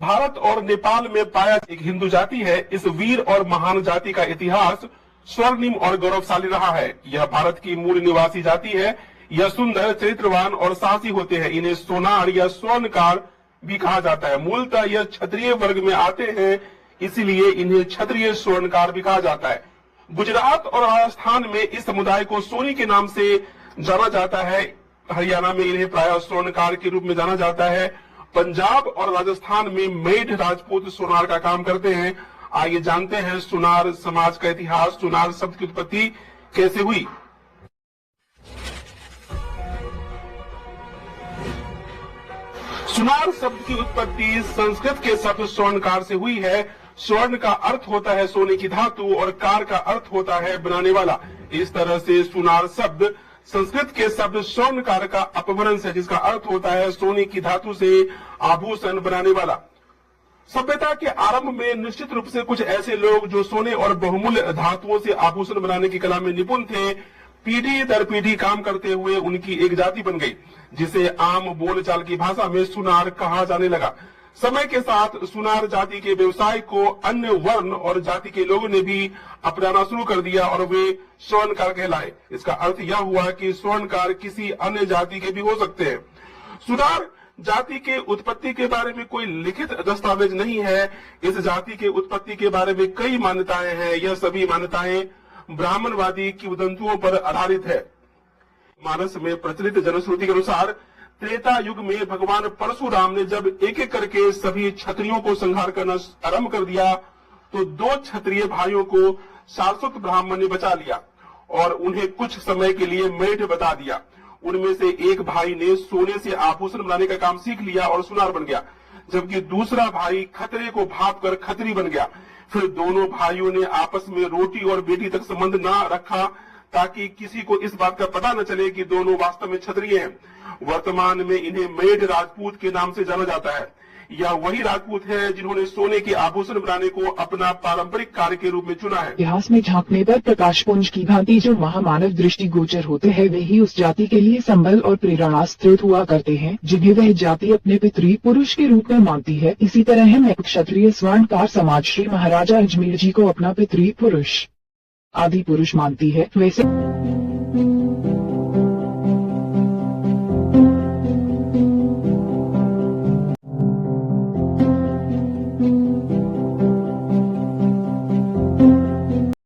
भारत और नेपाल में पाया एक हिंदू जाति है। इस वीर और महान जाति का इतिहास स्वर्णिम और गौरवशाली रहा है। यह भारत की मूल निवासी जाति है। यह सुंदर, चरित्रवान और साहसी होते हैं। इन्हें सोनार या स्वर्णकार भी कहा जाता है। मूलतः यह क्षत्रिय वर्ग में आते हैं, इसीलिए इन्हें क्षत्रिय स्वर्णकार भी कहा जाता है। गुजरात और राजस्थान में इस समुदाय को सोनी के नाम से जाना जाता है। हरियाणा में इन्हें प्रायः स्वर्णकार के रूप में जाना जाता है। पंजाब और राजस्थान में मेढ़ राजपूत सोनार का काम करते हैं। आइए जानते हैं सुनार समाज का इतिहास। सुनार शब्द की उत्पत्ति कैसे हुई। सुनार शब्द की उत्पत्ति संस्कृत के शब्द स्वर्णकार से हुई है। स्वर्ण का अर्थ होता है सोने की धातु और कार का अर्थ होता है बनाने वाला। इस तरह से सुनार शब्द संस्कृत के शब्द स्वर्णकार का अपभ्रंश है, जिसका अर्थ होता है सोने की धातु से आभूषण बनाने वाला। सभ्यता के आरंभ में निश्चित रूप से कुछ ऐसे लोग जो सोने और बहुमूल्य धातुओं से आभूषण बनाने की कला में निपुण थे, पीढ़ी दर पीढ़ी काम करते हुए उनकी एक जाति बन गई, जिसे आम बोलचाल की भाषा में सुनार कहा जाने लगा। समय के साथ सुनार जाति के व्यवसाय को अन्य वर्ण और जाति के लोगों ने भी अपनाना शुरू कर दिया और वे स्वर्णकार कहलाए। इसका अर्थ यह हुआ कि स्वर्णकार किसी अन्य जाति के भी हो सकते हैं। सुनार जाति के उत्पत्ति के बारे में कोई लिखित दस्तावेज नहीं है। इस जाति के उत्पत्ति के बारे में कई मान्यताएं हैं। यह सभी मान्यताएं ब्राह्मणवादी किंवदंतियों पर आधारित है। मानस में प्रचलित जनश्रुति के अनुसार त्रेता युग में भगवान परशुराम ने जब एक एक करके सभी क्षत्रियों को संहार करना आरंभ कर दिया, तो दो क्षत्रिय भाइयों को सारस्वत ब्राह्मण ने बचा लिया और उन्हें कुछ समय के लिए मेढ़ बता दिया। उनमें से एक भाई ने सोने से आभूषण बनाने का काम सीख लिया और सुनार बन गया, जबकि दूसरा भाई खतरे को भाप कर खत्री बन गया। फिर दोनों भाइयों ने आपस में रोटी और बेटी तक संबंध न रखा, ताकि किसी को इस बात का पता न चले कि दोनों वास्तव में क्षत्रिय हैं। वर्तमान में इन्हें मेढ़ राजपूत के नाम से जाना जाता है। यह वही राजपूत है जिन्होंने सोने के आभूषण बनाने को अपना पारंपरिक कार्य के रूप में चुना है। इतिहास में झांकने पर प्रकाशपुंज की भांति जो महामानव दृष्टि गोचर होते हैं, वे ही उस जाति के लिए संबल और प्रेरणा स्रोत हुआ करते हैं, जिन्हें वह जाति अपने पितृ पुरुष के रूप में मानती है। इसी तरह मैं क्षत्रिय स्वर्णकार समाज श्री महाराजा अजमेर जी को अपना पितृ पुरुष आदि पुरुष मानती है। वैसे